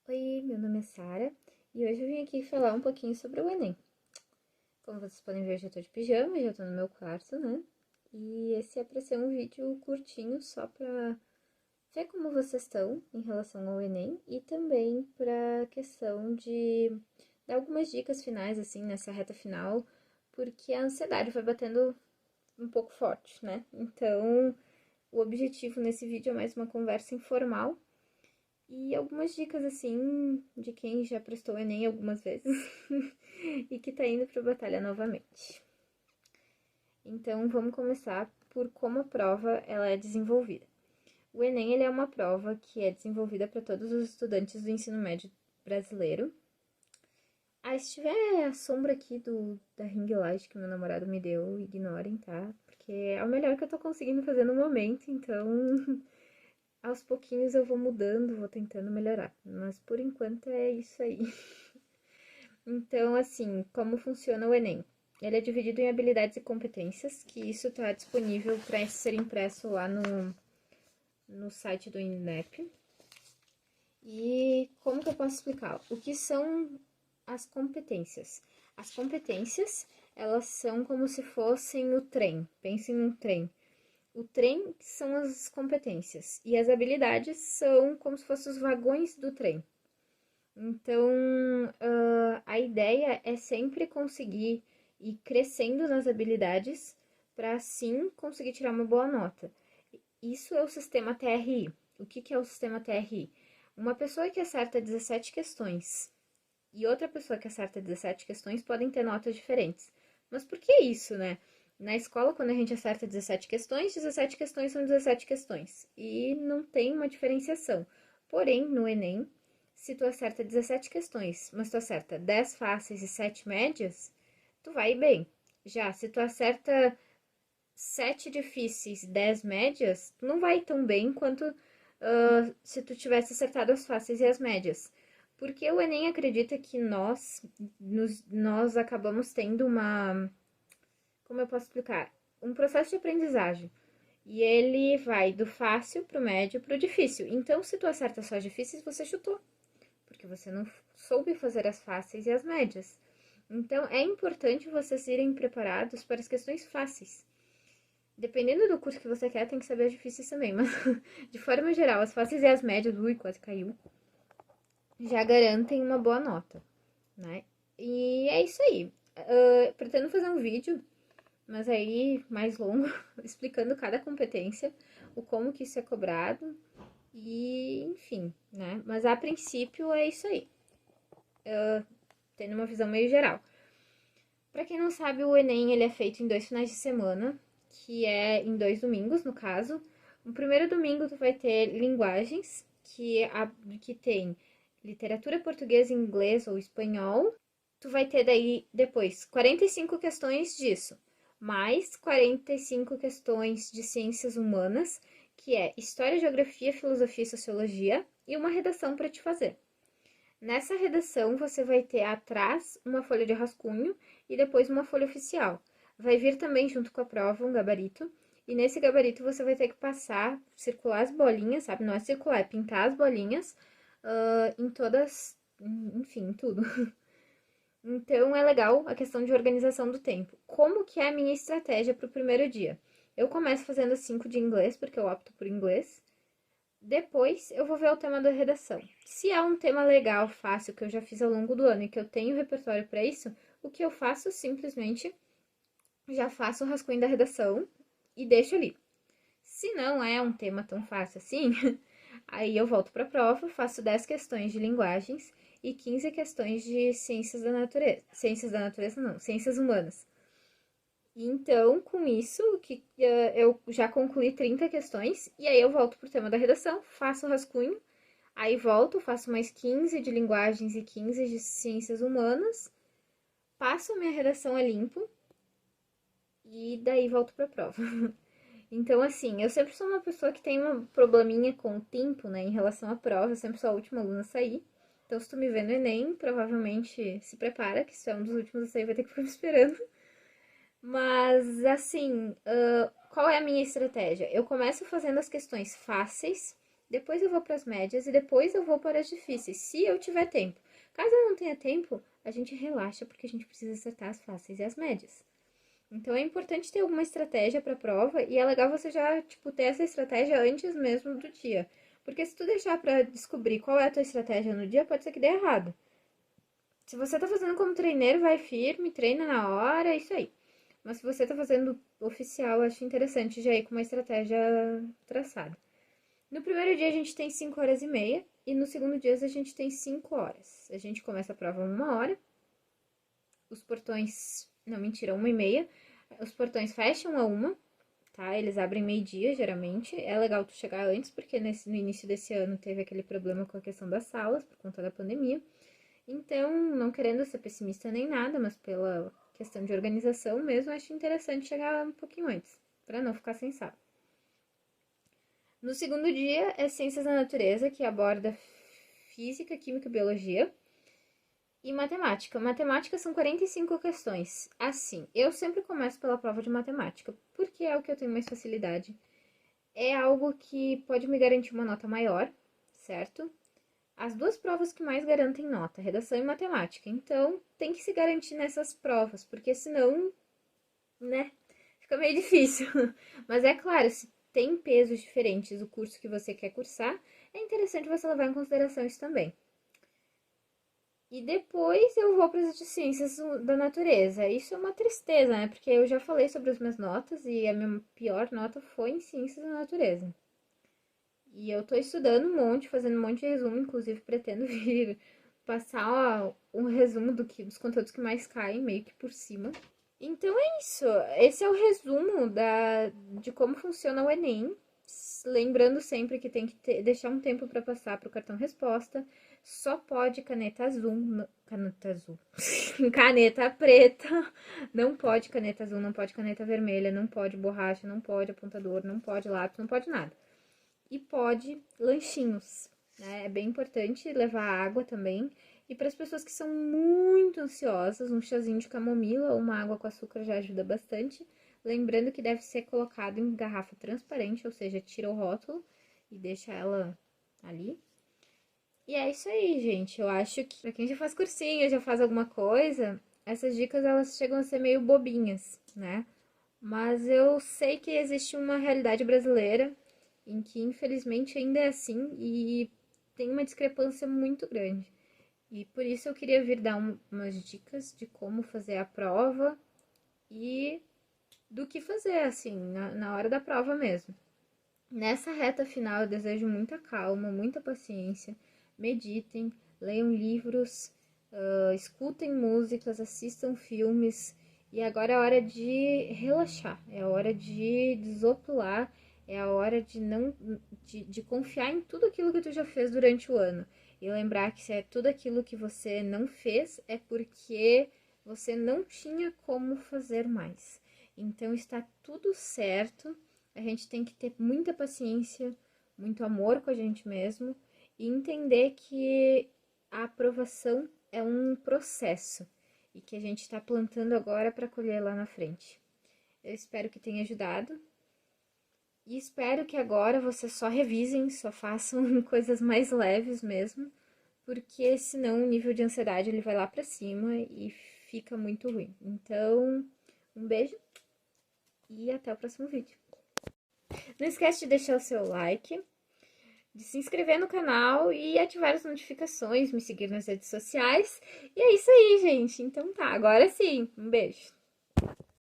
Oi, meu nome é Sara e hoje eu vim aqui falar um pouquinho sobre o Enem. Como vocês podem ver, eu já tô de pijama, já tô no meu quarto, né? E esse é pra ser um vídeo curtinho só pra ver como vocês estão em relação ao Enem e também pra questão de dar algumas dicas finais, assim, nessa reta final, porque a ansiedade vai batendo um pouco forte, né? Então, o objetivo nesse vídeo é mais uma conversa informal e algumas dicas, assim, de quem já prestou Enem algumas vezes e que tá indo pra batalha novamente. Então, vamos começar por como a prova ela é desenvolvida. O Enem ele é uma prova que é desenvolvida para todos os estudantes do ensino médio brasileiro. Ah, se tiver a sombra aqui da ring light que meu namorado me deu, ignorem, tá? Porque é o melhor que eu tô conseguindo fazer no momento, então aos pouquinhos eu vou mudando, vou tentando melhorar. Mas por enquanto é isso aí. Então, assim, como funciona o Enem? Ele é dividido em habilidades e competências, que isso está disponível para ser impresso lá no site do INEP. E como que eu posso explicar? O que são as competências? As competências, elas são como se fossem o trem. Pensem num trem. O trem são as competências e as habilidades são como se fossem os vagões do trem. Então, a ideia é sempre conseguir ir crescendo nas habilidades para assim conseguir tirar uma boa nota. Isso é o sistema TRI. O que é o sistema TRI? Uma pessoa que acerta 17 questões e outra pessoa que acerta 17 questões podem ter notas diferentes. Mas por que isso, né? Na escola, quando a gente acerta 17 questões são 17 questões. E não tem uma diferenciação. Porém, no Enem, se tu acerta 17 questões, mas tu acerta 10 fáceis e 7 médias, tu vai bem. Já se tu acerta 7 difíceis e 10 médias, tu não vai tão bem quanto se tu tivesse acertado as fáceis e as médias. Porque o Enem acredita que nós acabamos tendo uma. Como eu posso explicar? Um processo de aprendizagem. E ele vai do fácil pro médio pro difícil. Então, se tu acerta só as difíceis, você chutou. Porque você não soube fazer as fáceis e as médias. Então, é importante vocês irem preparados para as questões fáceis. Dependendo do curso que você quer, tem que saber as difíceis também. Mas, de forma geral, as fáceis e as médias, ui, quase caiu, já garantem uma boa nota, né? E é isso aí. Pretendo fazer um vídeo, mas aí mais longo, explicando cada competência, o como que isso é cobrado e, enfim, né? Mas a princípio é isso aí, tendo uma visão meio geral. Para quem não sabe, o Enem ele é feito em 2 finais de semana, que é em 2 domingos, no caso. No primeiro domingo tu vai ter linguagens, que tem literatura portuguesa, inglês ou espanhol. Tu vai ter daí depois 45 questões disso, mais 45 questões de ciências humanas, que é história, geografia, filosofia e sociologia, e uma redação para te fazer. Nessa redação, você vai ter atrás uma folha de rascunho e depois uma folha oficial. Vai vir também junto com a prova um gabarito, e nesse gabarito você vai ter que passar, circular as bolinhas, sabe? Não é circular, é pintar as bolinhas em todas, enfim, tudo. Então é legal a questão de organização do tempo. Como que é a minha estratégia para o primeiro dia? Eu começo fazendo 5 de inglês, porque eu opto por inglês. Depois eu vou ver o tema da redação. Se é um tema legal, fácil, que eu já fiz ao longo do ano e que eu tenho repertório para isso, o que eu faço simplesmente já faço o rascunho da redação e deixo ali. Se não é um tema tão fácil assim, aí eu volto para a prova, faço 10 questões de linguagens e 15 questões de ciências da natureza. Ciências da natureza não, ciências humanas. Então, com isso, eu já concluí 30 questões, e aí eu volto pro tema da redação, faço o rascunho, aí volto, faço mais 15 de linguagens e 15 de ciências humanas, passo a minha redação a limpo, e daí volto pra prova. Então, assim, eu sempre sou uma pessoa que tem um probleminha com o tempo, né, em relação à prova, eu sempre sou a última aluna a sair. Então, se tu me vê no Enem, provavelmente se prepara, que se é um dos últimos a sair, vai ter que ficar me esperando. Mas, assim, qual é a minha estratégia? Eu começo fazendo as questões fáceis depois eu vou para as médias e depois eu vou para as difíceis, se eu tiver tempo. Caso eu não tenha tempo, a gente relaxa porque a gente precisa acertar as fáceis e as médias. Então é importante ter alguma estratégia para a prova e é legal você já, tipo, ter essa estratégia antes mesmo do dia. Porque se tu deixar para descobrir qual é a tua estratégia no dia, pode ser que dê errado. Se você tá fazendo como treineiro, vai firme, treina na hora, é isso aí. Mas se você tá fazendo oficial, acho interessante já ir com uma estratégia traçada. No primeiro dia a gente tem 5 horas e meia e no segundo dia a gente tem 5 horas. A gente começa a prova 1 hora, os portões, não, mentira, 1h30. Os portões fecham a 1, tá? Eles abrem meio-dia, geralmente. É legal tu chegar antes, porque no início desse ano teve aquele problema com a questão das salas, por conta da pandemia. Então, não querendo ser pessimista nem nada, mas pela questão de organização mesmo, acho interessante chegar um pouquinho antes, para não ficar sem sala. No segundo dia é Ciências da Natureza, que aborda Física, Química e Biologia. E Matemática. Matemática são 45 questões. Assim, eu sempre começo pela prova de matemática, porque é o que eu tenho mais facilidade. É algo que pode me garantir uma nota maior, certo? As duas provas que mais garantem nota, redação e matemática. Então, tem que se garantir nessas provas, porque senão, né, fica meio difícil. Mas é claro, se tem pesos diferentes o curso que você quer cursar, é interessante você levar em consideração isso também. E depois eu vou para as de ciências da natureza. Isso é uma tristeza, né? Porque eu já falei sobre as minhas notas e a minha pior nota foi em ciências da natureza. E eu tô estudando um monte, fazendo um monte de resumo, inclusive pretendo vir passar um resumo dos conteúdos que mais caem, meio que por cima. Então é isso. Esse é o resumo de como funciona o Enem. Lembrando sempre que tem que deixar um tempo para passar para o cartão resposta. Só pode caneta azul. Caneta azul. Caneta preta. Não pode caneta azul, não pode caneta vermelha, não pode borracha, não pode apontador, não pode lápis, não pode nada. E pode lanchinhos, né? É bem importante levar água também. E para as pessoas que são muito ansiosas, um chazinho de camomila ou uma água com açúcar já ajuda bastante. Lembrando que deve ser colocado em garrafa transparente, ou seja, tira o rótulo e deixa ela ali. E é isso aí, gente. Eu acho que para quem já faz cursinho, já faz alguma coisa, essas dicas elas chegam a ser meio bobinhas, né? Mas eu sei que existe uma realidade brasileira em que infelizmente ainda é assim e tem uma discrepância muito grande. E por isso eu queria vir dar umas dicas de como fazer a prova e do que fazer, assim, na hora da prova mesmo. Nessa reta final, eu desejo muita calma, muita paciência. Meditem, leiam livros, escutem músicas, assistam filmes. E agora é hora de relaxar, é hora de desopilar, é a hora de não de confiar em tudo aquilo que tu já fez durante o ano. E lembrar que se é tudo aquilo que você não fez, é porque você não tinha como fazer mais. Então está tudo certo. A gente tem que ter muita paciência, muito amor com a gente mesmo e entender que a aprovação é um processo e que a gente está plantando agora para colher lá na frente. Eu espero que tenha ajudado e espero que agora vocês só revisem, só façam coisas mais leves mesmo, porque senão o nível de ansiedade ele vai lá para cima e fica muito ruim. Então, um beijo e até o próximo vídeo. Não esquece de deixar o seu like, de se inscrever no canal e ativar as notificações, me seguir nas redes sociais. E é isso aí, gente. Então tá, agora sim, um beijo.